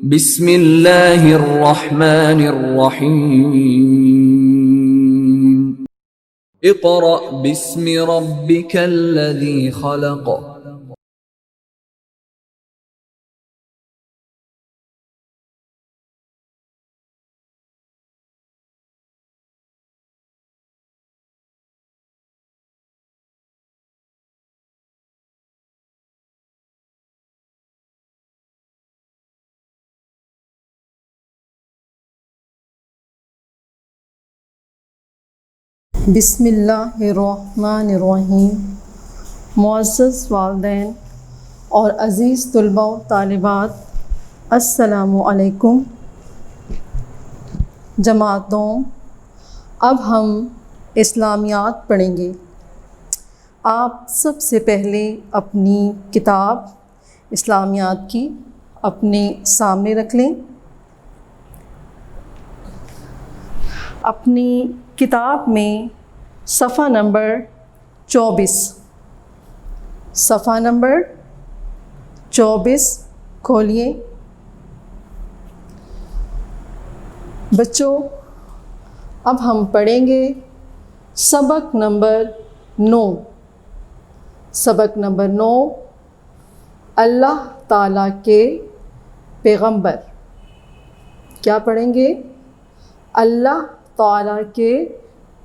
بسم اللہ الرحمن الرحیم اقرأ باسم ربک الذی خلق بسم اللہ الرحمن الرحیم۔ معزز والدین اور عزیز طلباء و طالبات، السلام علیکم۔ جماعتوں، اب ہم اسلامیات پڑھیں گے۔ آپ سب سے پہلے اپنی کتاب اسلامیات کی اپنے سامنے رکھ لیں۔ اپنی کتاب میں صفحہ نمبر 24 کھولیے۔ بچوں، اب ہم پڑھیں گے سبق نمبر 9۔ اللہ تعالیٰ کے پیغمبر۔ کیا پڑھیں گے؟ اللہ تعالیٰ کے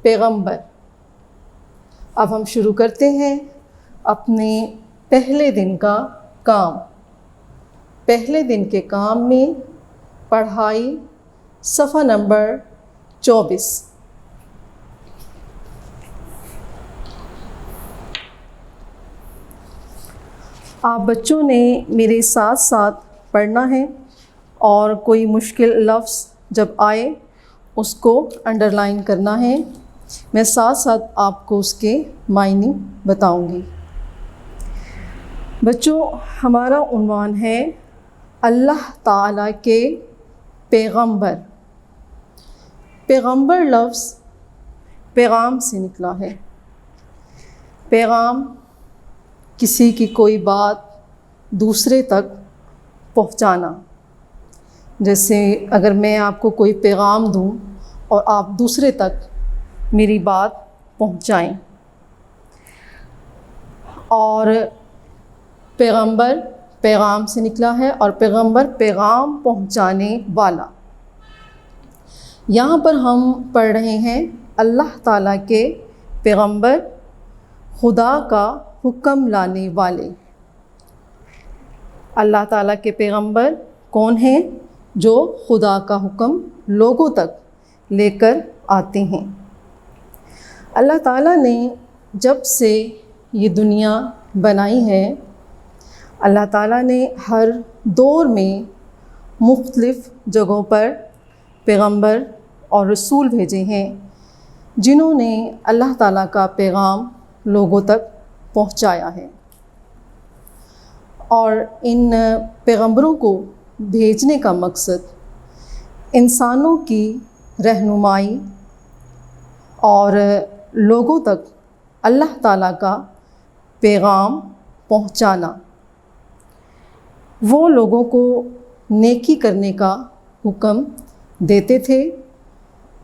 پیغمبر۔ اب ہم شروع کرتے ہیں اپنے پہلے دن کا کام۔ پہلے دن کے کام میں پڑھائی صفحہ نمبر 24۔ آپ بچوں نے میرے ساتھ ساتھ پڑھنا ہے، اور کوئی مشکل لفظ جب آئے اس کو انڈر لائن کرنا ہے۔ میں ساتھ ساتھ آپ کو اس کے معنی بتاؤں گی۔ بچوں، ہمارا عنوان ہے اللہ تعالیٰ کے پیغمبر۔ پیغمبر لفظ پیغام سے نکلا ہے۔ پیغام کسی کی کوئی بات دوسرے تک پہنچانا۔ جیسے اگر میں آپ کو کوئی پیغام دوں اور آپ دوسرے تک میری بات پہنچائیں۔ اور پیغمبر پیغام سے نکلا ہے، اور پیغمبر پیغام پہنچانے والا۔ یہاں پر ہم پڑھ رہے ہیں اللہ تعالیٰ کے پیغمبر، خدا کا حکم لانے والے۔ اللہ تعالیٰ کے پیغمبر کون ہیں؟ جو خدا کا حکم لوگوں تک لے کر آتے ہیں۔ اللہ تعالیٰ نے جب سے یہ دنیا بنائی ہے، اللہ تعالیٰ نے ہر دور میں مختلف جگہوں پر پیغمبر اور رسول بھیجے ہیں، جنہوں نے اللہ تعالیٰ کا پیغام لوگوں تک پہنچایا ہے۔ اور ان پیغمبروں کو بھیجنے کا مقصد انسانوں کی رہنمائی اور لوگوں تک اللہ تعالیٰ کا پیغام پہنچانا۔ وہ لوگوں کو نیکی کرنے کا حکم دیتے تھے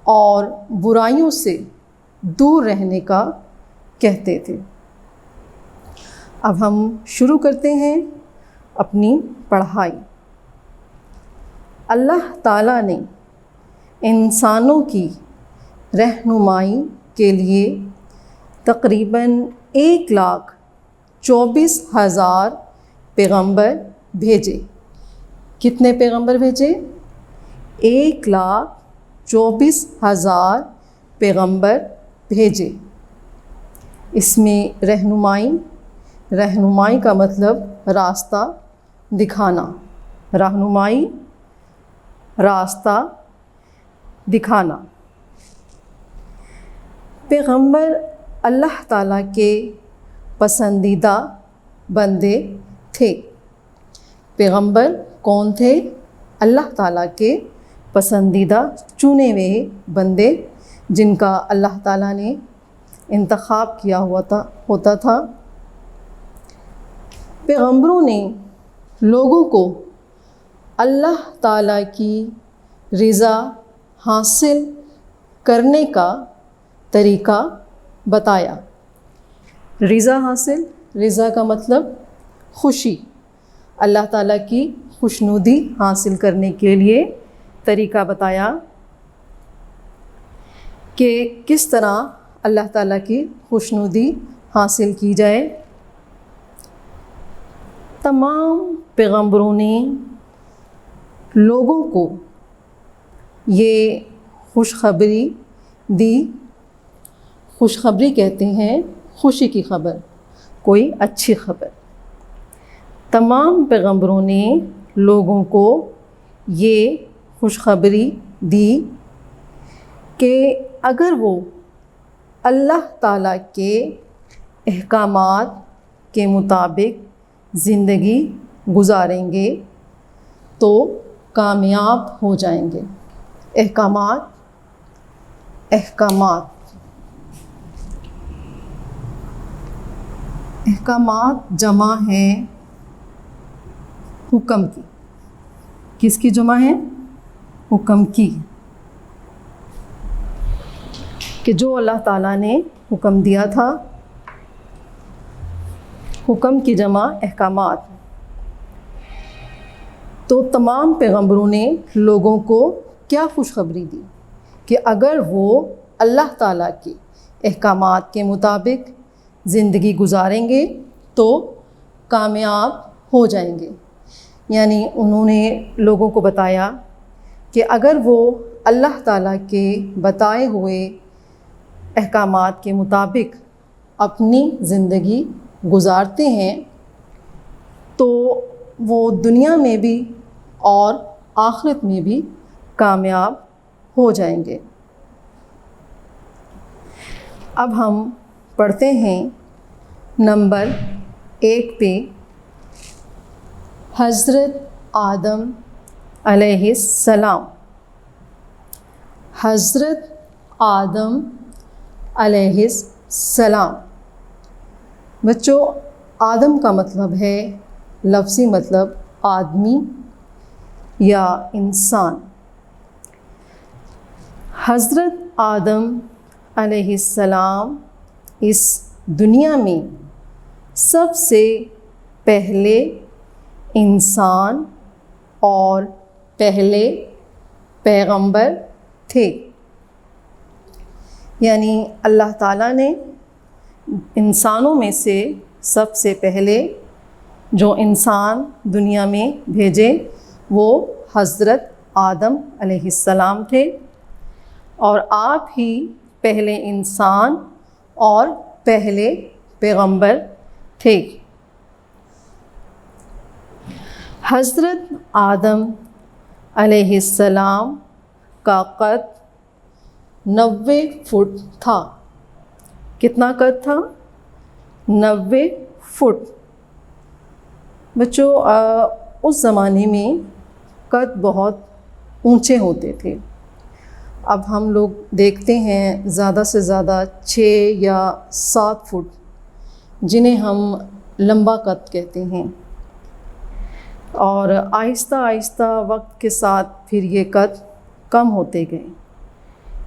اور برائیوں سے دور رہنے کا کہتے تھے۔ اب ہم شروع کرتے ہیں اپنی پڑھائی۔ اللہ تعالیٰ نے انسانوں کی رہنمائی کے لیے تقریباً 1,24,000 پیغمبر بھیجے۔ کتنے پیغمبر بھیجے؟ 1,24,000 پیغمبر بھیجے۔ اس میں رہنمائی کا مطلب راستہ دکھانا۔ راستہ دکھانا۔ پیغمبر اللہ تعالیٰ کے پسندیدہ بندے تھے۔ پیغمبر کون تھے؟ اللہ تعالیٰ کے پسندیدہ چنے ہوئے بندے، جن کا اللہ تعالیٰ نے انتخاب کیا ہوتا تھا۔ پیغمبروں نے لوگوں کو اللہ تعالیٰ کی رضا حاصل کرنے کا طریقہ بتایا۔ رضا حاصل، رضا کا مطلب خوشی، اللہ تعالیٰ کی خوشنودی حاصل کرنے کے لیے طریقہ بتایا کہ کس طرح اللہ تعالیٰ کی خوشنودی حاصل کی جائے۔ تمام پیغمبروں نے لوگوں کو یہ خوشخبری دی۔ خوشخبری کہتے ہیں خوشی کی خبر، کوئی اچھی خبر۔ تمام پیغمبروں نے لوگوں کو یہ خوشخبری دی کہ اگر وہ اللہ تعالیٰ کے احکامات کے مطابق زندگی گزاریں گے تو کامیاب ہو جائیں گے۔ احکامات جمع ہے حکم کی۔ کس کی جمع ہے؟ حکم کی، کہ جو اللہ تعالیٰ نے حکم دیا تھا، حکم کی جمع احکامات۔ تو تمام پیغمبروں نے لوگوں کو کیا خوشخبری دی کہ اگر وہ اللہ تعالیٰ کے احکامات کے مطابق زندگی گزاریں گے تو کامیاب ہو جائیں گے۔ یعنی انہوں نے لوگوں کو بتایا کہ اگر وہ اللہ تعالیٰ کے بتائے ہوئے احکامات کے مطابق اپنی زندگی گزارتے ہیں تو وہ دنیا میں بھی اور آخرت میں بھی کامیاب ہو جائیں گے۔ اب ہم پڑھتے ہیں نمبر 1 پہ، حضرت آدم علیہ السلام۔ حضرت آدم علیہ السلام، بچوں آدم کا مطلب ہے، لفظی مطلب آدمی یا انسان۔ حضرت آدم علیہ السلام اس دنیا میں سب سے پہلے انسان اور پہلے پیغمبر تھے۔ یعنی اللہ تعالیٰ نے انسانوں میں سے سب سے پہلے جو انسان دنیا میں بھیجے وہ حضرت آدم علیہ السلام تھے، اور آپ ہی پہلے انسان اور پہلے پیغمبر تھے۔ حضرت آدم علیہ السلام کا قد 90 فٹ تھا۔ کتنا قد تھا؟ 90 فٹ۔ بچوں اس زمانے میں قد بہت اونچے ہوتے تھے۔ اب ہم لوگ دیکھتے ہیں زیادہ سے زیادہ 6 یا 7 فٹ، جنہیں ہم لمبا قد کہتے ہیں، اور آہستہ آہستہ وقت کے ساتھ پھر یہ قد کم ہوتے گئے۔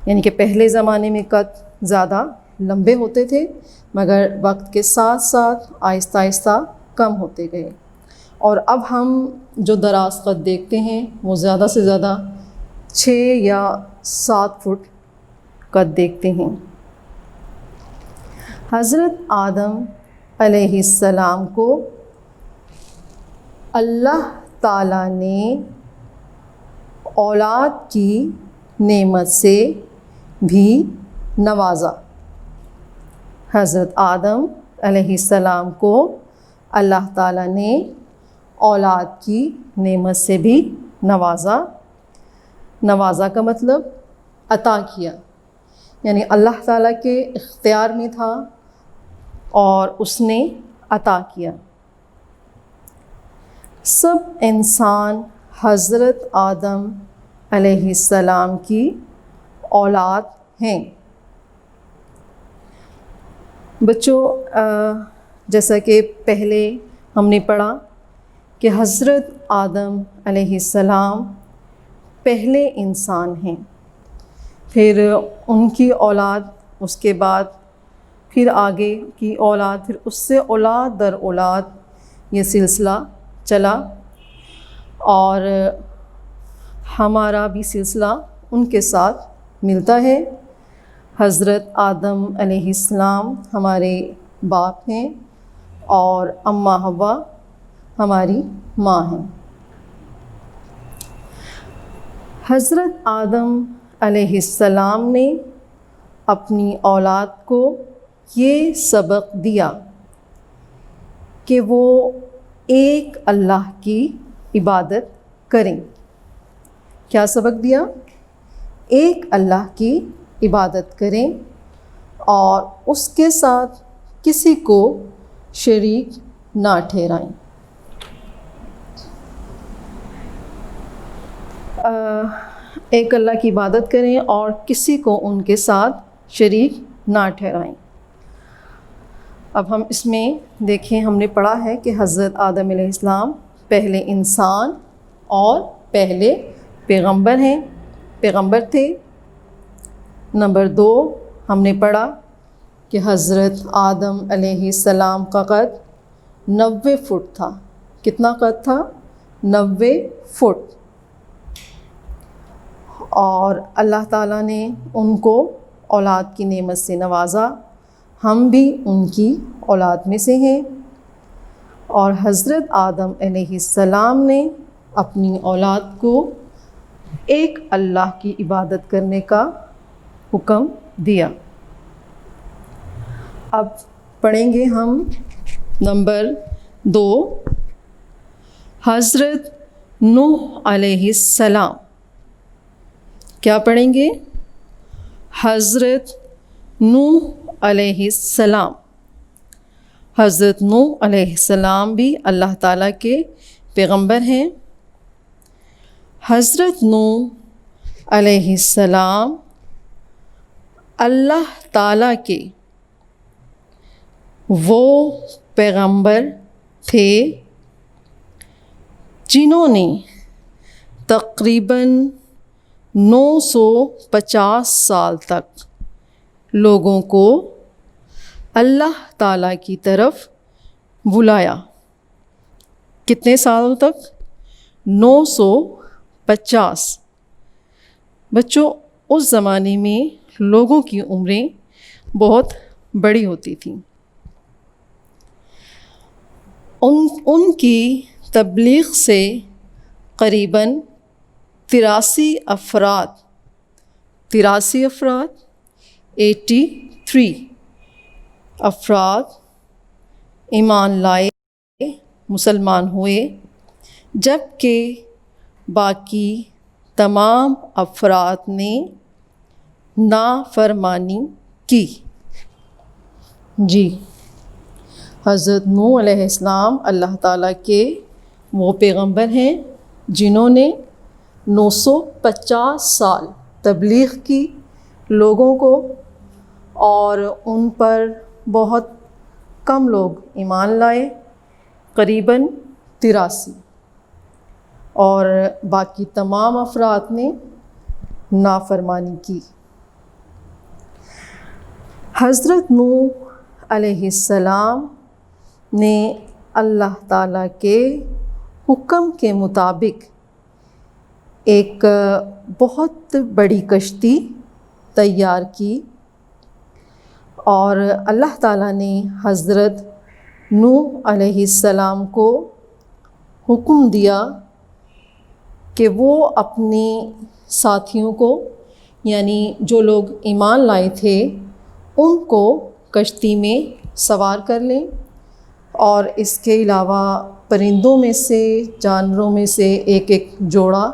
یعنی کہ پہلے زمانے میں قد زیادہ لمبے ہوتے تھے، مگر وقت کے ساتھ ساتھ آہستہ آہستہ کم ہوتے گئے، اور اب ہم جو دراز قد دیکھتے ہیں وہ زیادہ سے زیادہ 6 یا 7 فٹ قد دیکھتے ہیں۔ حضرت آدم علیہ السلام کو اللہ تعالیٰ نے اولاد کی نعمت سے بھی نوازا۔ حضرت آدم علیہ السلام کو اللہ تعالیٰ نے اولاد کی نعمت سے بھی نوازا۔ نوازا کا مطلب عطا کیا، یعنی اللہ تعالیٰ کے اختیار میں تھا اور اس نے عطا کیا۔ سب انسان حضرت آدم علیہ السلام کی اولاد ہیں۔ بچوں جیسا کہ پہلے ہم نے پڑھا کہ حضرت آدم علیہ السلام پہلے انسان ہیں، پھر ان کی اولاد، اس کے بعد پھر آگے کی اولاد، پھر اس سے اولاد در اولاد یہ سلسلہ چلا، اور ہمارا بھی سلسلہ ان کے ساتھ ملتا ہے۔ حضرت آدم علیہ السلام ہمارے باپ ہیں اور اماں حوا ہماری ماں ہیں۔ حضرت آدم علیہ السلام نے اپنی اولاد کو یہ سبق دیا کہ وہ ایک اللہ کی عبادت کریں۔ کیا سبق دیا؟ ایک اللہ کی عبادت کریں اور اس کے ساتھ کسی کو شریک نہ ٹھہرائیں۔ ایک اللہ کی عبادت کریں اور کسی کو ان کے ساتھ شریک نہ ٹھہرائیں۔ اب ہم اس میں دیکھیں، ہم نے پڑھا ہے کہ حضرت آدم علیہ السلام پہلے انسان اور پہلے پیغمبر تھے۔ نمبر 2 ہم نے پڑھا کہ حضرت آدم علیہ السلام کا قد 90 فٹ تھا۔ کتنا قد تھا؟ 90 فٹ۔ اور اللہ تعالیٰ نے ان کو اولاد کی نعمت سے نوازا، ہم بھی ان کی اولاد میں سے ہیں، اور حضرت آدم علیہ السلام نے اپنی اولاد کو ایک اللہ کی عبادت کرنے کا حکم دیا۔ اب پڑھیں گے ہم نمبر 2، حضرت نوح علیہ السلام۔ کیا پڑھیں گے؟ حضرت نوح علیہ السلام۔ حضرت نوح علیہ السلام بھی اللہ تعالیٰ کے پیغمبر ہیں۔ حضرت نوح علیہ السلام اللہ تعالیٰ کے وہ پیغمبر تھے جنہوں نے تقریباً 950 سال تک لوگوں کو اللہ تعالیٰ کی طرف بلایا۔ کتنے سالوں تک؟ 950۔ بچوں، اس زمانے میں لوگوں کی عمریں بہت بڑی ہوتی تھیں۔ ان کی تبلیغ سے قریباً 83 افراد ایمان لائے، مسلمان ہوئے، جبکہ باقی تمام افراد نے نافرمانی کی۔ جی، حضرت نوح علیہ السلام اللہ تعالیٰ کے وہ پیغمبر ہیں جنہوں نے 950 سال تبلیغ کی لوگوں کو، اور ان پر بہت کم لوگ ایمان لائے، قریباً 83، اور باقی تمام افراد نے نافرمانی کی۔ حضرت نوح علیہ السلام نے اللہ تعالیٰ کے حکم کے مطابق ایک بہت بڑی کشتی تیار کی، اور اللہ تعالیٰ نے حضرت نوح علیہ السلام کو حکم دیا کہ وہ اپنے ساتھیوں کو، یعنی جو لوگ ایمان لائے تھے، ان کو کشتی میں سوار کر لیں، اور اس کے علاوہ پرندوں میں سے، جانوروں میں سے ایک ایک جوڑا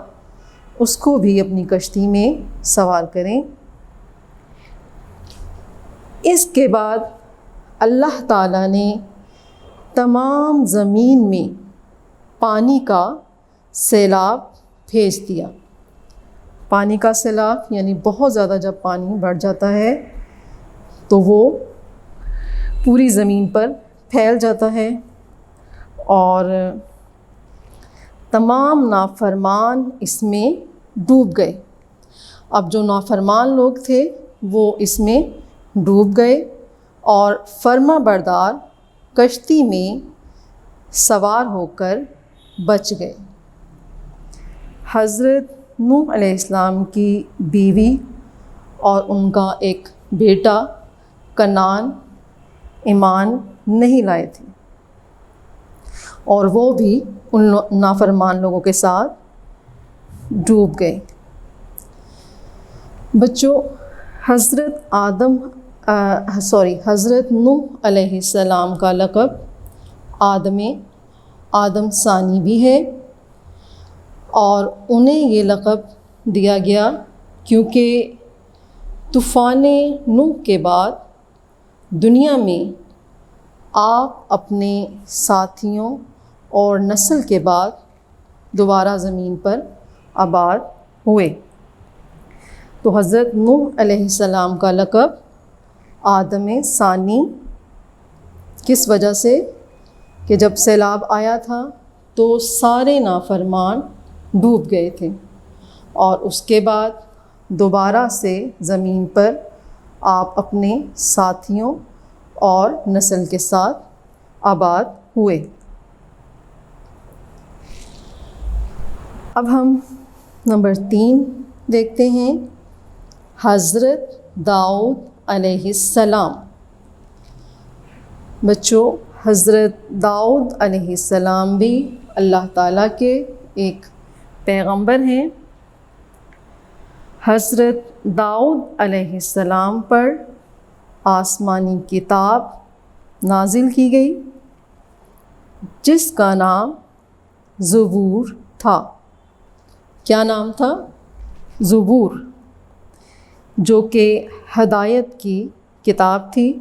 اس کو بھی اپنی کشتی میں سوار کریں۔ اس کے بعد اللہ تعالیٰ نے تمام زمین میں پانی کا سیلاب بھیج دیا۔ پانی کا سیلاب یعنی بہت زیادہ جب پانی بڑھ جاتا ہے تو وہ پوری زمین پر پھیل جاتا ہے، اور تمام نافرمان اس میں ڈوب گئے۔ اب جو نافرمان لوگ تھے وہ اس میں ڈوب گئے اور فرما بردار کشتی میں سوار ہو کر بچ گئے۔ حضرت نوح علیہ السلام کی بیوی اور ان کا ایک بیٹا کنعان ایمان نہیں لائے تھے اور وہ بھی ان نافرمان لوگوں کے ساتھ ڈوب گئے۔ بچوں، حضرت نوح علیہ السلام کا لقب آدم ثانی بھی ہے، اور انہیں یہ لقب دیا گیا کیونکہ طوفان نوح کے بعد دنیا میں آپ اپنے ساتھیوں اور نسل کے بعد دوبارہ زمین پر آباد ہوئے۔ تو حضرت نوح علیہ السلام کا لقب آدم ثانی کس وجہ سے کہ جب سیلاب آیا تھا تو سارے نافرمان ڈوب گئے تھے، اور اس کے بعد دوبارہ سے زمین پر آپ اپنے ساتھیوں اور نسل کے ساتھ آباد ہوئے۔ اب ہم نمبر 3 دیکھتے ہیں، حضرت داؤد علیہ السلام۔ بچوں، حضرت داؤد علیہ السلام بھی اللہ تعالیٰ کے ایک پیغمبر ہیں۔ حضرت داؤد علیہ السلام پر آسمانی کتاب نازل کی گئی جس کا نام زبور تھا۔ کیا نام تھا؟ زبور، جو کہ ہدایت کی کتاب تھی۔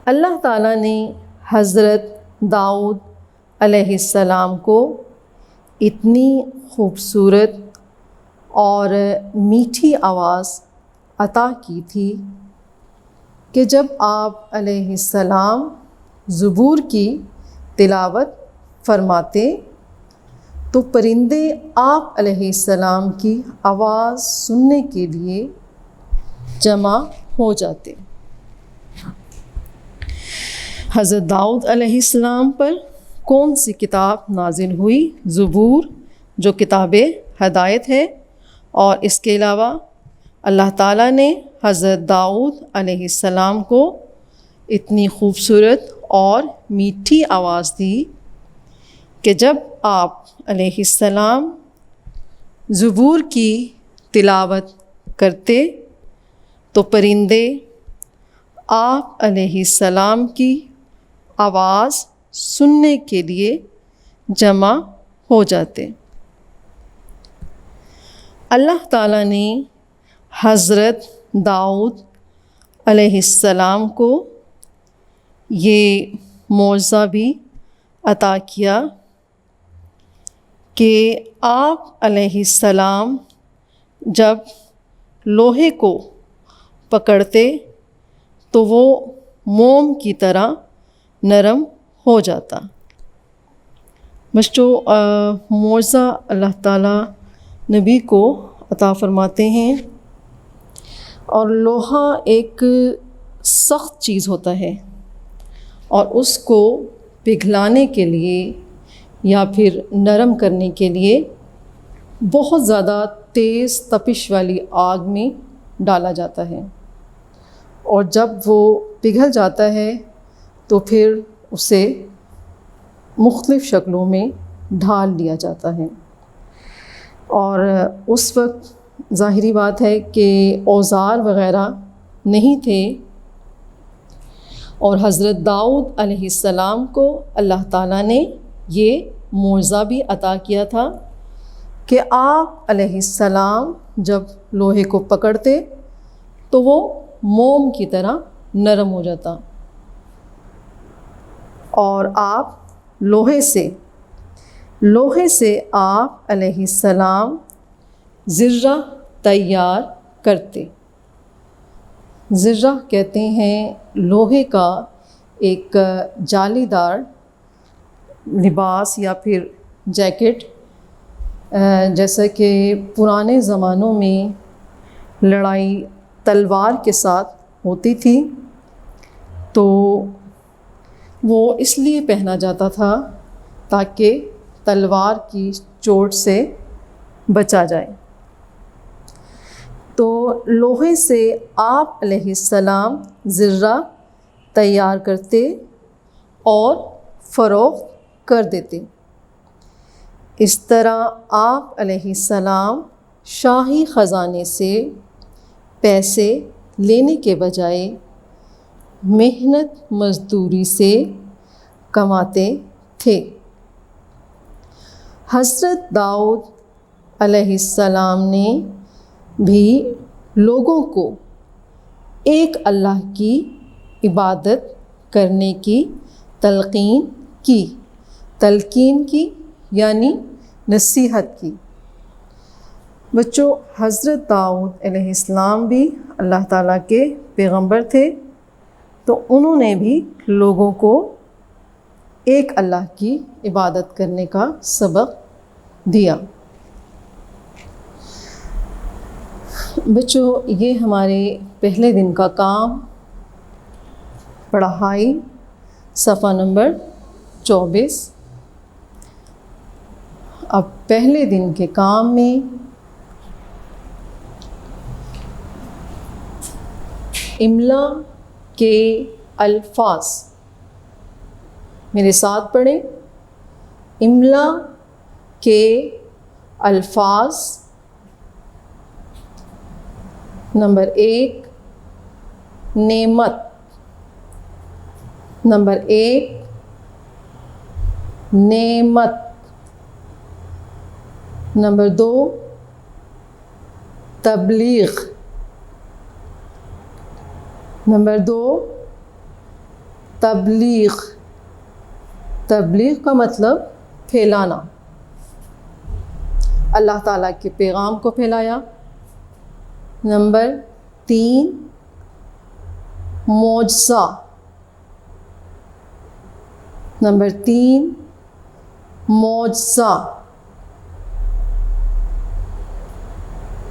اللہ تعالیٰ نے حضرت داؤد علیہ السلام کو اتنی خوبصورت اور میٹھی آواز عطا کی تھی کہ جب آپ علیہ السلام زبور کی تلاوت فرماتے تو پرندے آپ علیہ السلام کی آواز سننے کے لیے جمع ہو جاتے۔ حضرت داؤد علیہ السلام پر کون سی کتاب نازل ہوئی؟ زبور، جو کتاب ہدایت ہے، اور اس کے علاوہ اللہ تعالیٰ نے حضرت داؤد علیہ السلام کو اتنی خوبصورت اور میٹھی آواز دی کہ جب آپ علیہ السلام زبور کی تلاوت کرتے تو پرندے آپ علیہ السلام کی آواز سننے کے لیے جمع ہو جاتے۔ اللہ تعالیٰ نے حضرت داؤد علیہ السلام کو یہ معجزہ بھی عطا کیا کہ آپ علیہ السلام جب لوہے کو پکڑتے تو وہ موم کی طرح نرم ہو جاتا۔ بچوں، معجزہ اللہ تعالیٰ نبی کو عطا فرماتے ہیں، اور لوہا ایک سخت چیز ہوتا ہے، اور اس کو پگھلانے کے لیے یا پھر نرم کرنے کے لیے بہت زیادہ تیز تپش والی آگ میں ڈالا جاتا ہے، اور جب وہ پگھل جاتا ہے تو پھر اسے مختلف شکلوں میں ڈھال لیا جاتا ہے۔ اور اس وقت ظاہری بات ہے کہ اوزار وغیرہ نہیں تھے، اور حضرت داؤد علیہ السلام کو اللہ تعالیٰ نے یہ معجزہ بھی عطا کیا تھا کہ آپ علیہ السلام جب لوہے کو پکڑتے تو وہ موم کی طرح نرم ہو جاتا، اور آپ لوہے سے آپ علیہ السلام زرہ تیار کرتے۔ زرہ کہتے ہیں لوہے کا ایک جالی دار لباس یا پھر جیکٹ، جیسا کہ پرانے زمانوں میں لڑائی تلوار کے ساتھ ہوتی تھی تو وہ اس لیے پہنا جاتا تھا تاکہ تلوار کی چوٹ سے بچا جائے۔ تو لوہے سے آپ علیہ السلام زرہ تیار کرتے اور فروخت کر دیتے۔ اس طرح آپ علیہ السلام شاہی خزانے سے پیسے لینے کے بجائے محنت مزدوری سے کماتے تھے۔ حضرت داؤد علیہ السلام نے بھی لوگوں کو ایک اللہ کی عبادت کرنے کی تلقین کی یعنی نصیحت کی۔ بچوں، حضرت داؤد علیہ السلام بھی اللہ تعالیٰ کے پیغمبر تھے، تو انہوں نے بھی لوگوں کو ایک اللہ کی عبادت کرنے کا سبق دیا۔ بچوں، یہ ہمارے پہلے دن کا کام پڑھائی صفحہ نمبر 24۔ اب پہلے دن کے کام میں املا کے الفاظ میرے ساتھ پڑھیں۔ املا کے الفاظ، نمبر 1 نعمت، نمبر 1 نعمت، نمبر 2 تبلیغ، نمبر 2 تبلیغ، تبلیغ کا مطلب پھیلانا، اللہ تعالیٰ کے پیغام کو پھیلایا۔ نمبر 3 معجزہ، نمبر 3 معجزہ،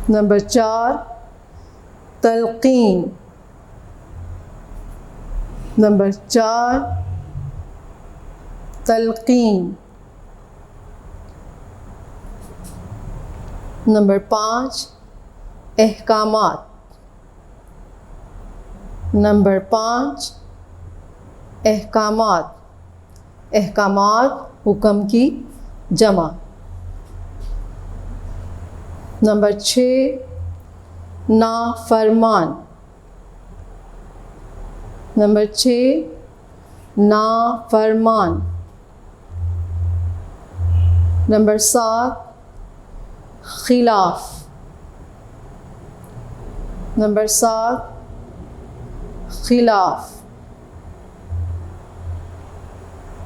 نمبر 4 تلقین، نمبر 4 تلقین، نمبر 5 احکامات، نمبر 5 احکامات، احکامات حکم کی جمع۔ نمبر 6 نافرمان، نمبر 6 نافرمان، نمبر 7 خلاف، نمبر 7 خلاف،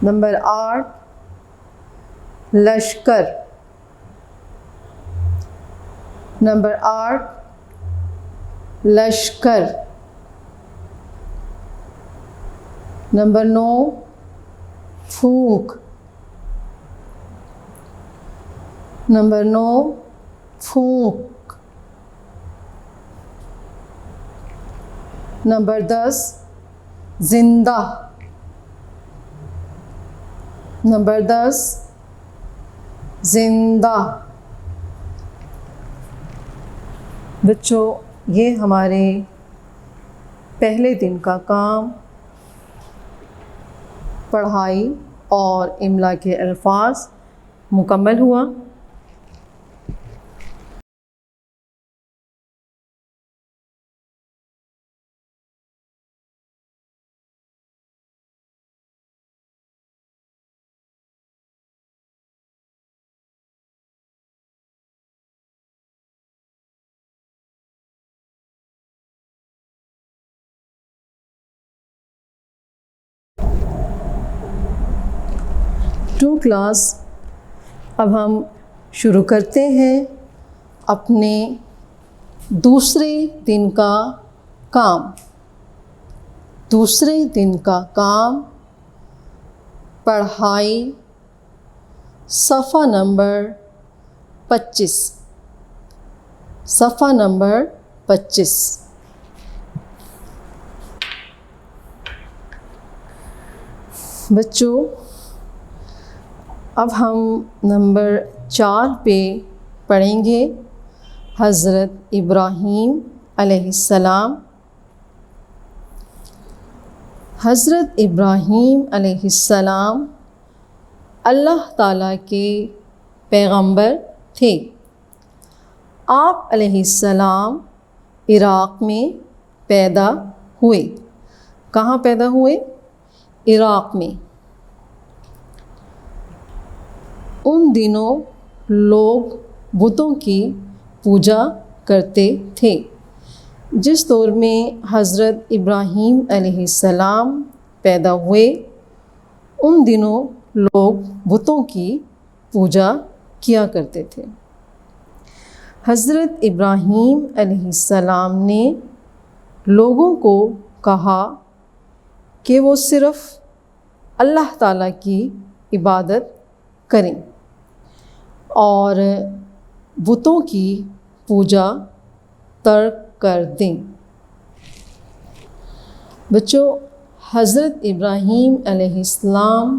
نمبر 8 لشکر، نمبر 8 لشکر، نمبر 9 پھونک، نمبر 9 پھونک، نمبر 10 زندہ، نمبر 10 زندہ۔ بچوں، یہ ہمارے پہلے دن کا کام پڑھائی اور املا کے الفاظ مکمل ہوا۔ ٹو کلاس، اب ہم شروع کرتے ہیں اپنے دوسرے دن کا کام۔ دوسرے دن کا کام پڑھائی صفحہ نمبر 25، صفحہ نمبر 25۔ بچوں اب ہم نمبر 4 پہ پڑھیں گے حضرت ابراہیم علیہ السلام۔ حضرت ابراہیم علیہ السلام اللہ تعالیٰ کے پیغمبر تھے۔ آپ علیہ السلام عراق میں پیدا ہوئے۔ کہاں پیدا ہوئے؟ عراق میں۔ ان دنوں لوگ بتوں کی پوجا کرتے تھے۔ جس دور میں حضرت ابراہیم علیہ السلام پیدا ہوئے ان دنوں لوگ بتوں کی پوجا کیا کرتے تھے۔ حضرت ابراہیم علیہ السلام نے لوگوں کو کہا کہ وہ صرف اللہ تعالیٰ کی عبادت کریں اور بتوں کی پوجا ترک کر دیں۔ بچوں حضرت ابراہیم علیہ السلام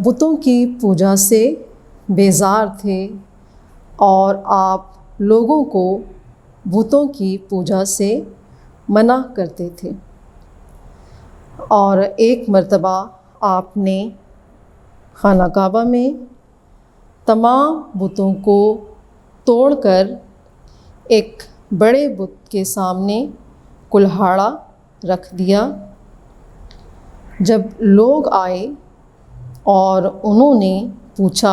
بتوں کی پوجا سے بیزار تھے اور آپ لوگوں کو بتوں کی پوجا سے منع کرتے تھے، اور ایک مرتبہ آپ نے خانہ کعبہ میں تمام بتوں کو توڑ کر ایک بڑے بت کے سامنے کلہاڑا رکھ دیا۔ جب لوگ آئے اور انہوں نے پوچھا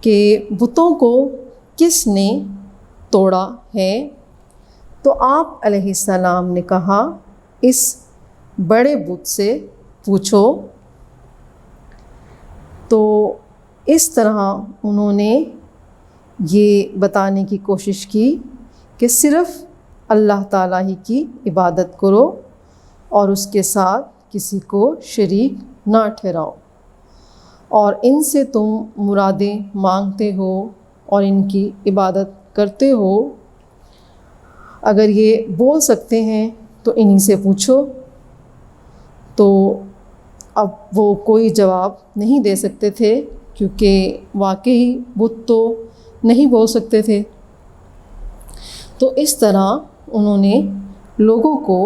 کہ بتوں کو کس نے توڑا ہے، تو آپ علیہ السلام نے کہا اس بڑے بت سے پوچھو۔ تو اس طرح انہوں نے یہ بتانے کی کوشش کی کہ صرف اللہ تعالیٰ ہی کی عبادت کرو اور اس کے ساتھ کسی کو شریک نہ ٹھہراؤ، اور ان سے تم مرادیں مانگتے ہو اور ان کی عبادت کرتے ہو، اگر یہ بول سکتے ہیں تو انہی سے پوچھو۔ تو اب وہ کوئی جواب نہیں دے سکتے تھے کیونکہ واقعی بت تو نہیں بول سکتے تھے۔ تو اس طرح انہوں نے لوگوں کو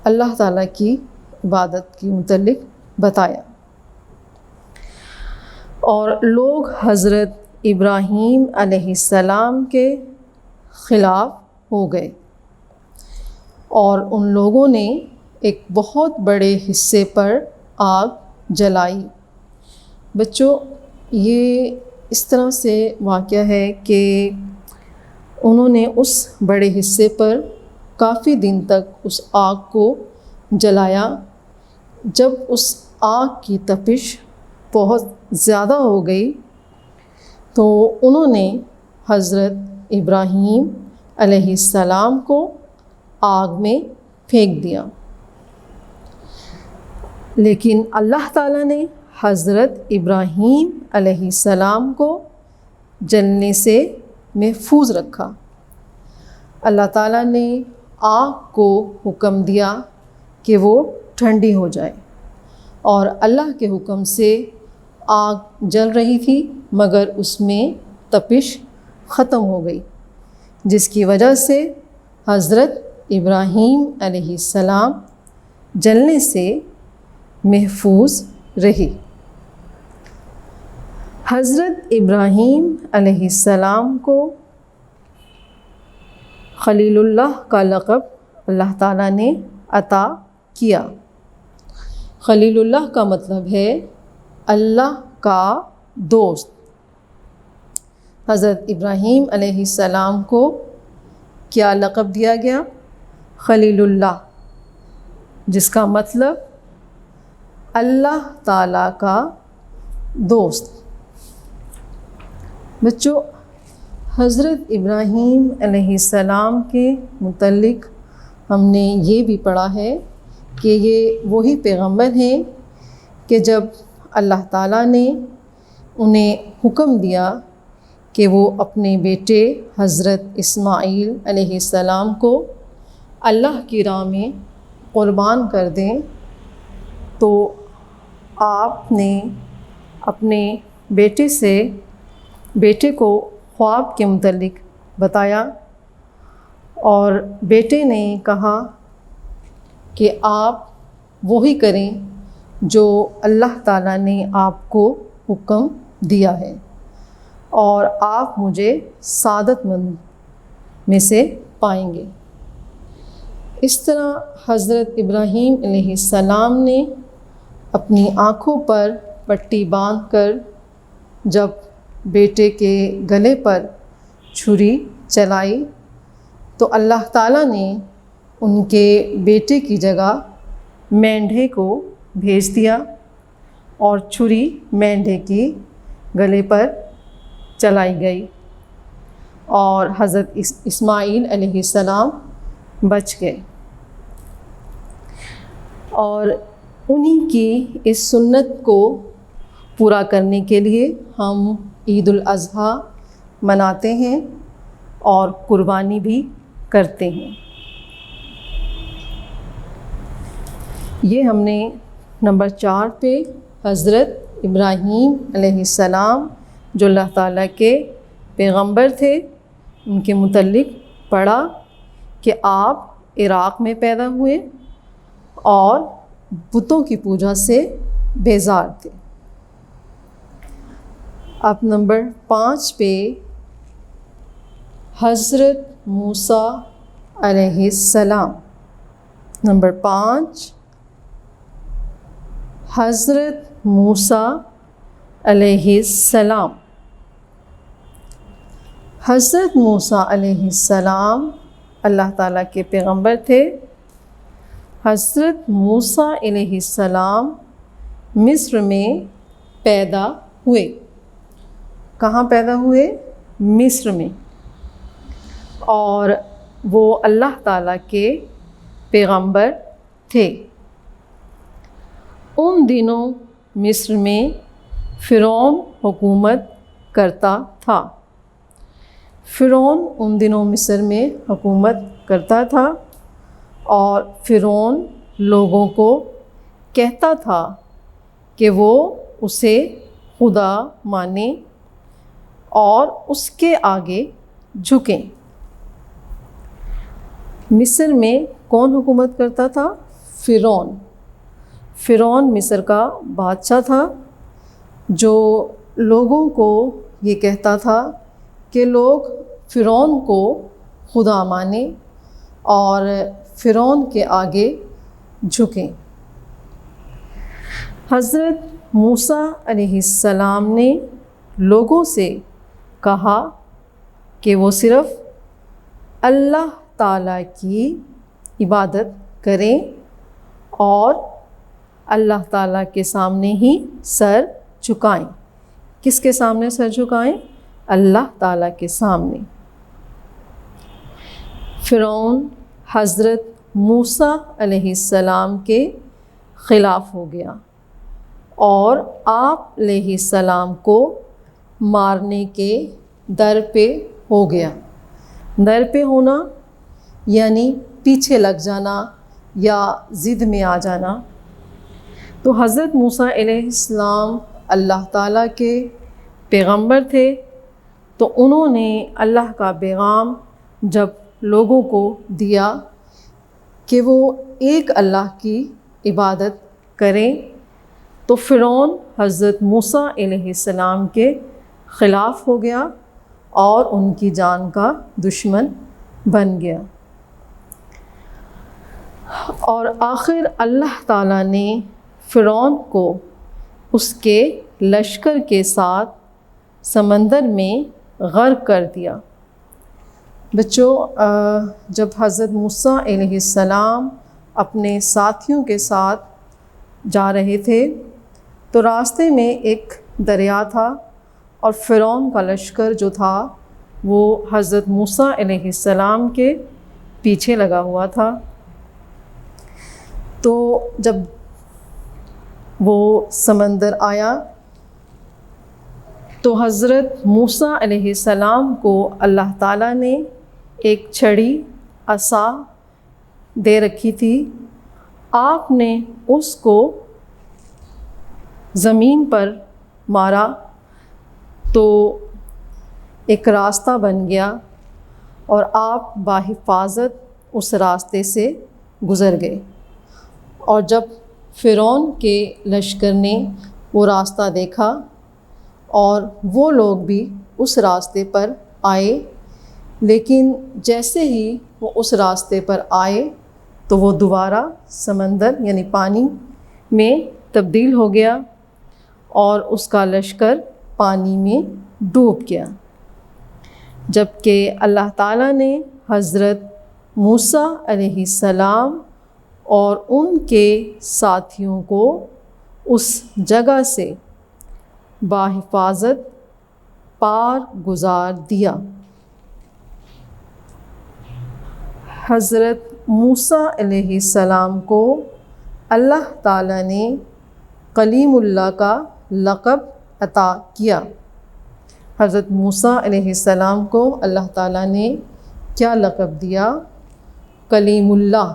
اللہ تعالیٰ کی عبادت کے متعلق بتایا، اور لوگ حضرت ابراہیم علیہ السلام کے خلاف ہو گئے اور ان لوگوں نے ایک بہت بڑے حصے پر آگ جلائی۔ بچوں یہ اس طرح سے واقعہ ہے کہ انہوں نے اس بڑے حصے پر کافی دن تک اس آگ کو جلایا۔ جب اس آگ کی تپش بہت زیادہ ہو گئی تو انہوں نے حضرت ابراہیم علیہ السلام کو آگ میں پھینک دیا، لیکن اللہ تعالیٰ نے حضرت ابراہیم علیہ السلام کو جلنے سے محفوظ رکھا۔ اللہ تعالیٰ نے آگ کو حکم دیا کہ وہ ٹھنڈی ہو جائے، اور اللہ کے حکم سے آگ جل رہی تھی مگر اس میں تپش ختم ہو گئی، جس کی وجہ سے حضرت ابراہیم علیہ السلام جلنے سے محفوظ رہے۔ حضرت ابراہیم علیہ السلام کو خلیل اللہ کا لقب اللہ تعالیٰ نے عطا کیا۔ خلیل اللہ کا مطلب ہے اللہ کا دوست۔ حضرت ابراہیم علیہ السلام کو کیا لقب دیا گیا؟ خلیل اللہ، جس کا مطلب اللہ تعالیٰ کا دوست۔ بچوں حضرت ابراہیم علیہ السلام کے متعلق ہم نے یہ بھی پڑھا ہے کہ یہ وہی پیغمبر ہیں کہ جب اللہ تعالیٰ نے انہیں حکم دیا کہ وہ اپنے بیٹے حضرت اسماعیل علیہ السلام کو اللہ کی راہ میں قربان کر دیں، تو آپ نے اپنے بیٹے کو خواب کے متعلق بتایا، اور بیٹے نے کہا کہ آپ وہی کریں جو اللہ تعالیٰ نے آپ کو حکم دیا ہے، اور آپ مجھے سعادت مند میں سے پائیں گے۔ اس طرح حضرت ابراہیم علیہ السلام نے اپنی آنکھوں پر پٹی باندھ کر جب بیٹے کے گلے پر چھری چلائی تو اللہ تعالیٰ نے ان کے بیٹے کی جگہ مینڈھے کو بھیج دیا، اور چھری مینڈھے کی گلے پر چلائی گئی، اور حضرت اسماعیل علیہ السلام بچ گئے۔ اور انہی کی اس سنت کو پورا کرنے کے لیے ہم عید الاضحیٰ مناتے ہیں اور قربانی بھی کرتے ہیں۔ یہ ہم نے نمبر 4 پہ حضرت ابراہیم علیہ السلام جو اللہ تعالیٰ کے پیغمبر تھے ان کے متعلق پڑھا کہ آپ عراق میں پیدا ہوئے اور بتوں کی پوجا سے بیزار تھے۔ اب نمبر 5 پہ حضرت موسیٰ علیہ السلام۔ نمبر 5 حضرت موسیٰ علیہ السلام۔ حضرت موسیٰ علیہ السلام اللہ تعالیٰ کے پیغمبر تھے۔ حضرت موسیٰ علیہ السلام مصر میں پیدا ہوئے۔ کہاں پیدا ہوئے؟ مصر میں، اور وہ اللہ تعالیٰ کے پیغمبر تھے۔ ان دنوں مصر میں فرعون حکومت کرتا تھا۔ فرعون ان دنوں مصر میں حکومت کرتا تھا، اور فرعون لوگوں کو کہتا تھا کہ وہ اسے خدا مانیں اور اس کے آگے جھکیں۔ مصر میں کون حکومت کرتا تھا؟ فرعون۔ فرعون مصر کا بادشاہ تھا جو لوگوں کو یہ کہتا تھا کہ لوگ فرعون کو خدا مانیں اور فرعون کے آگے جھکیں۔ حضرت موسیٰ علیہ السلام نے لوگوں سے کہا کہ وہ صرف اللہ تعالیٰ کی عبادت کریں اور اللہ تعالیٰ کے سامنے ہی سر جھکائیں۔ کس کے سامنے سر جھکائیں؟ اللہ تعالیٰ کے سامنے۔ فرعون حضرت موسیٰ علیہ السلام کے خلاف ہو گیا اور آپ علیہ السلام کو مارنے کے در پہ ہو گیا۔ در پہ ہونا یعنی پیچھے لگ جانا یا ضد میں آ جانا۔ تو حضرت موسیٰ علیہ السلام اللہ تعالیٰ کے پیغمبر تھے، تو انہوں نے اللہ کا پیغام جب لوگوں کو دیا کہ وہ ایک اللہ کی عبادت کریں، تو فرعون حضرت موسیٰ علیہ السلام کے خلاف ہو گیا اور ان کی جان کا دشمن بن گیا۔ اور آخر اللہ تعالیٰ نے فرعون کو اس کے لشکر کے ساتھ سمندر میں غرق کر دیا۔ بچوں، جب حضرت موسیٰ علیہ السلام اپنے ساتھیوں کے ساتھ جا رہے تھے تو راستے میں ایک دریا تھا، اور فرعون کا لشکر جو تھا وہ حضرت موسیٰ علیہ السلام کے پیچھے لگا ہوا تھا۔ تو جب وہ سمندر آیا تو حضرت موسیٰ علیہ السلام کو اللہ تعالیٰ نے ایک چھڑی عصا دے رکھی تھی. آپ نے اس کو زمین پر مارا تو ایک راستہ بن گیا اور آپ بحفاظت اس راستے سے گزر گئے. اور جب فرعون کے لشکر نے وہ راستہ دیکھا اور وہ لوگ بھی اس راستے پر آئے، لیکن جیسے ہی وہ اس راستے پر آئے تو وہ دوبارہ سمندر یعنی پانی میں تبدیل ہو گیا اور اس کا لشکر پانی میں ڈوب گیا. جبکہ اللہ تعالیٰ نے حضرت موسیٰ علیہ السلام اور ان کے ساتھیوں کو اس جگہ سے بحفاظت پار گزار دیا. حضرت موسیٰ علیہ السلام کو اللہ تعالیٰ نے کلیم اللہ کا لقب عطا کیا. حضرت موسیٰ علیہ السلام کو اللہ تعالیٰ نے کیا لقب دیا؟ کلیم اللہ.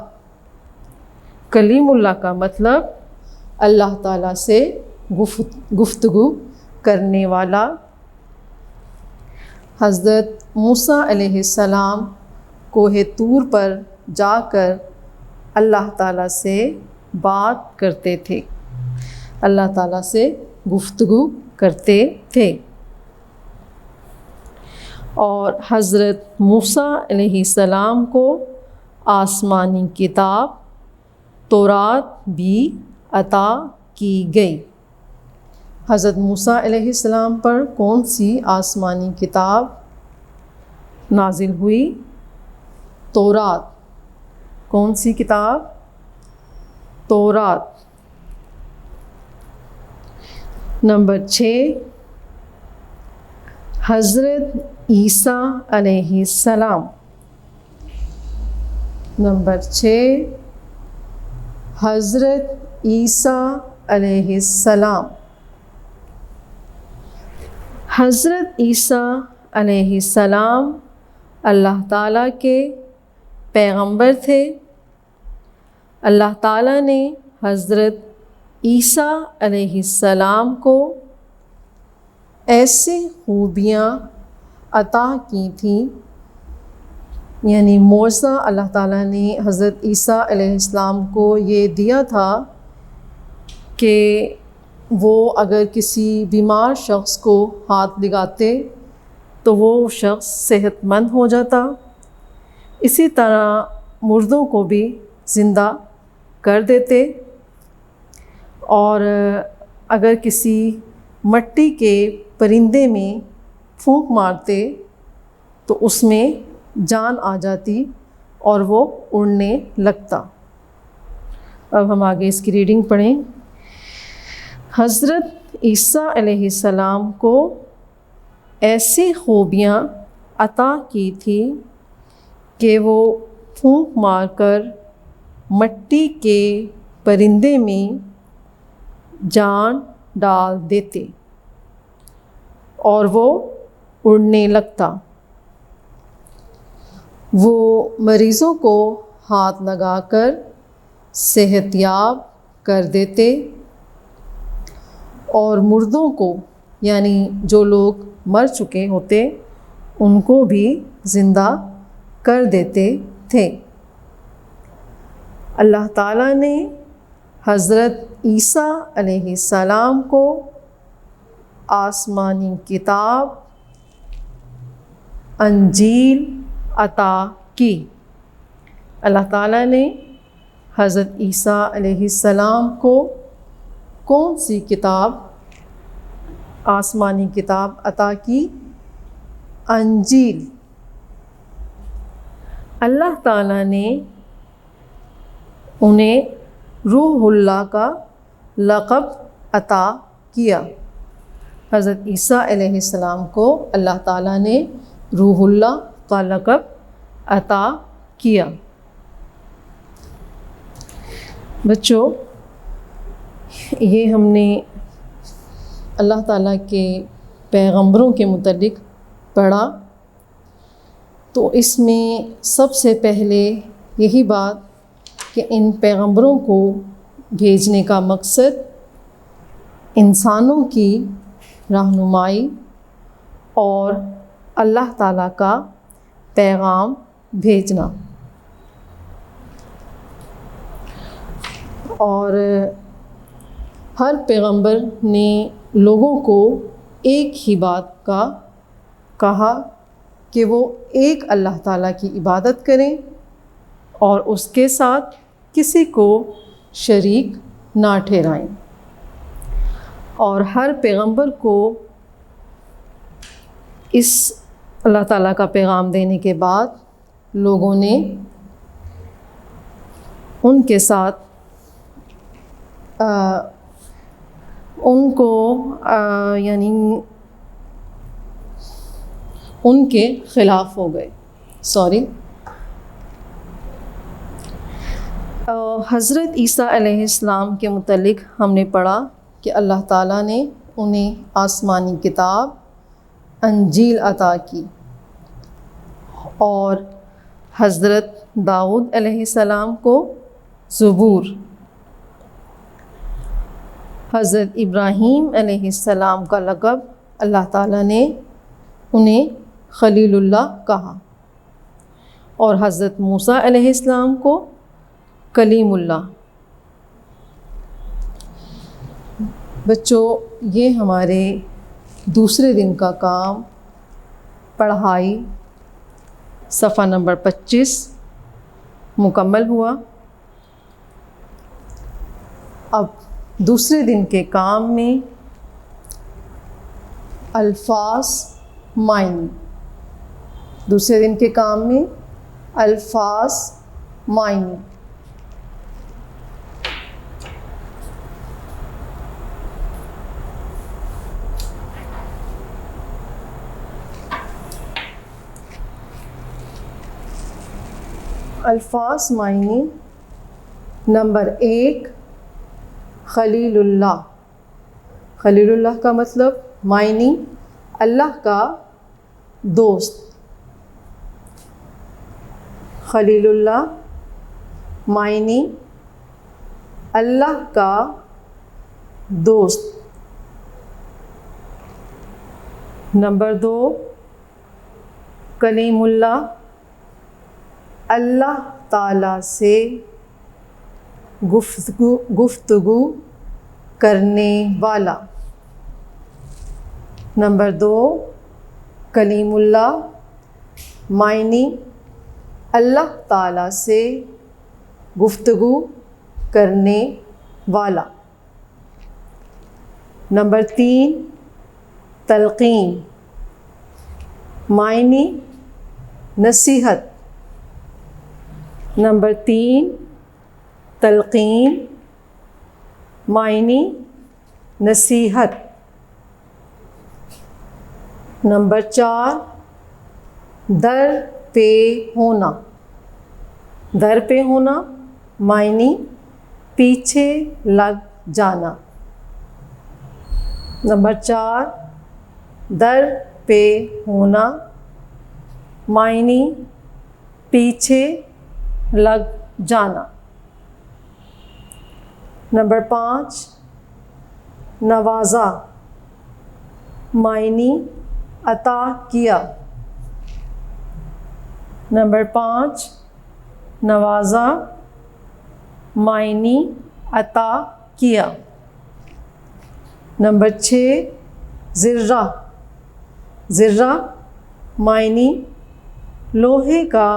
کلیم اللہ کا مطلب اللہ تعالیٰ سے گفتگو کرنے والا. حضرت موسیٰ علیہ السلام کوہ طور پر جا کر اللہ تعالیٰ سے بات کرتے تھے، اللہ تعالیٰ سے گفتگو کرتے تھے. اور حضرت موسیٰ علیہ السلام کو آسمانی کتاب تورات بھی عطا کی گئی. حضرت موسیٰ علیہ السلام پر کون سی آسمانی کتاب نازل ہوئی؟ تورات. کون سی کتاب؟ تورات. نمبر 6، حضرت عیسیٰ علیہ السلام. نمبر 6، حضرت عیسیٰ علیہ السلام. حضرت عیسیٰ علیہ السلام اللہ تعالیٰ کے پیغمبر تھے. اللہ تعالیٰ نے حضرت عیسیٰ علیہ السلام کو ایسی خوبیاں عطا کی تھیں، یعنی معجزہ اللہ تعالیٰ نے حضرت عیسیٰ علیہ السلام کو یہ دیا تھا کہ وہ اگر کسی بیمار شخص کو ہاتھ لگاتے تو وہ شخص صحت مند ہو جاتا. اسی طرح مردوں کو بھی زندہ کر دیتے، اور اگر کسی مٹی کے پرندے میں پھونک مارتے تو اس میں جان آ جاتی اور وہ اڑنے لگتا. اب ہم آگے اس کی ریڈنگ پڑھیں. حضرت عیسیٰ علیہ السلام کو ایسی خوبیاں عطا کی تھی کہ وہ پھونک مار کر مٹی کے پرندے میں جان ڈال دیتے اور وہ اڑنے لگتا. وہ مریضوں کو ہاتھ لگا کر صحت یاب کر دیتے اور مردوں کو، یعنی جو لوگ مر چکے ہوتے، ان کو بھی زندہ کر دیتے تھے. اللہ تعالیٰ نے حضرت عیسیٰ علیہ السلام کو آسمانی کتاب انجیل عطا کی. اللہ تعالیٰ نے حضرت عیسیٰ علیہ السلام کو کون سی کتاب، آسمانی کتاب عطا کی؟ انجیل. اللہ تعالیٰ نے انہیں روح اللہ کا لقب عطا کیا. حضرت عیسیٰ علیہ السلام کو اللہ تعالیٰ نے روح اللہ کا لقب عطا کیا. بچوں، یہ ہم نے اللہ تعالیٰ کے پیغمبروں کے متعلق پڑھا، تو اس میں سب سے پہلے یہی بات کہ ان پیغمبروں کو بھیجنے کا مقصد انسانوں کی رہنمائی اور اللہ تعالیٰ کا پیغام بھیجنا، اور ہر پیغمبر نے لوگوں کو ایک ہی بات کا کہا کہ وہ ایک اللہ تعالیٰ کی عبادت کریں اور اس کے ساتھ کسی کو شریک نہ ٹھہرائیں، اور ہر پیغمبر کو اس اللہ تعالیٰ کا پیغام دینے کے بعد لوگوں نے ان کے ساتھ ان کو یعنی ان کے خلاف ہو گئے۔ حضرت عیسیٰ علیہ السلام کے متعلق ہم نے پڑھا کہ اللہ تعالیٰ نے انہیں آسمانی کتاب انجیل عطا کی، اور حضرت داؤد علیہ السلام کو زبور، حضرت ابراہیم علیہ السلام کا لقب اللہ تعالیٰ نے انہیں خلیل اللہ کہا، اور حضرت موسیٰ علیہ السلام کو کلیم اللہ۔ بچوں، یہ ہمارے دوسرے دن کا کام پڑھائی صفحہ نمبر 25 مکمل ہوا۔ اب دوسرے دن کے کام میں الفاظ معنی، دوسرے دن کے کام میں الفاظ معنی۔ الفاظ معنی نمبر 1، خلیل اللہ۔ خلیل اللہ کا مطلب معنی اللہ کا دوست۔ خلیل اللہ معنی اللہ کا دوست۔ نمبر 2، کلیم اللہ، اللہ تعالیٰ سے گفتگو کرنے والا۔ نمبر 2، کلیم اللہ معنی اللہ تعالیٰ سے گفتگو کرنے والا۔ نمبر 3، تلقین معنی نصیحت۔ نمبر 3، تلقین معنی نصیحت۔ نمبر 4، در پہ ہونا۔ در پہ ہونا معنی پیچھے لگ جانا۔ نمبر 4، در پہ ہونا معنی پیچھے لگ جانا۔ نمبر 5، نوازا معنی عطا کیا۔ نمبر 5، نوازا معنی عطا کیا۔ نمبر 6، زرہ۔ زرہ معنی لوہے کا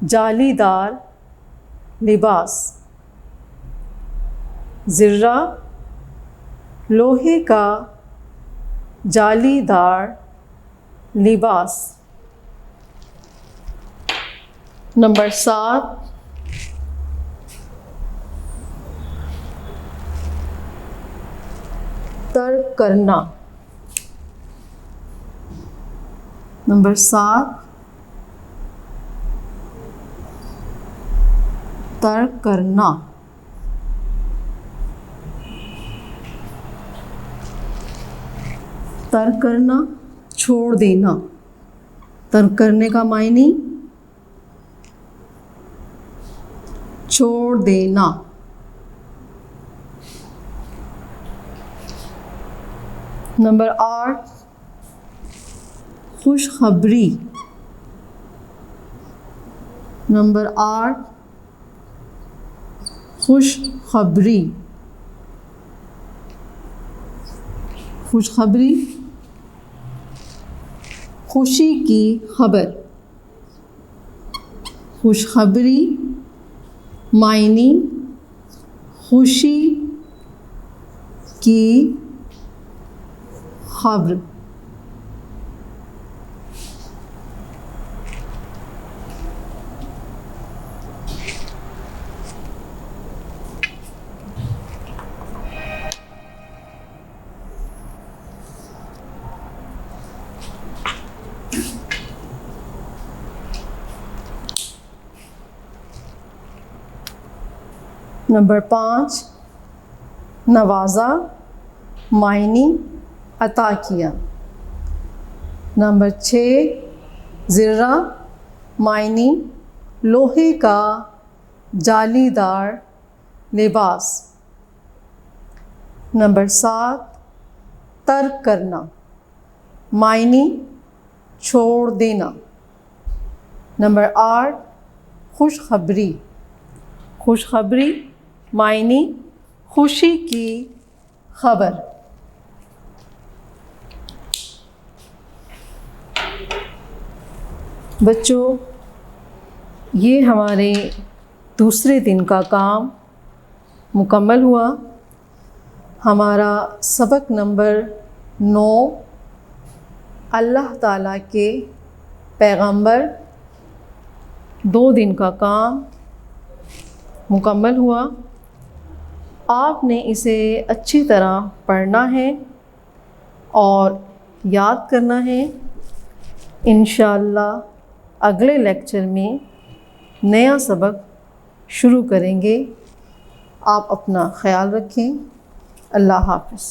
جالی دار لباس۔ زرہ لوہے کا جالی دار لباس۔ نمبر 7، ترک کرنا۔ نمبر 7، ترک کرنا۔ ترک کرنا، چھوڑ دینا. ترک کرنے کا معنی چھوڑ دینا. نمبر 8 خوشخبری. نمبر 8 خوشخبری. خوشخبری خوشی کی خبر. خوشخبری معنی خوشی کی خبر. نمبر 5 نوازا معنی عطا کیا. نمبر 6 زرہ معنی لوہے کا جالی دار لباس. نمبر 7 ترک کرنا معنی چھوڑ دینا. نمبر 8 خوشخبری. خوشخبری معنی خوشی کی خبر. بچوں، یہ ہمارے دوسرے دن کا کام مکمل ہوا. ہمارا سبق نمبر 9 اللہ تعالیٰ کے پیغمبر 2 دن کا کام مکمل ہوا. آپ نے اسے اچھی طرح پڑھنا ہے اور یاد کرنا ہے. انشاءاللہ اگلے لیکچر میں نیا سبق شروع کریں گے. آپ اپنا خیال رکھیں. اللہ حافظ.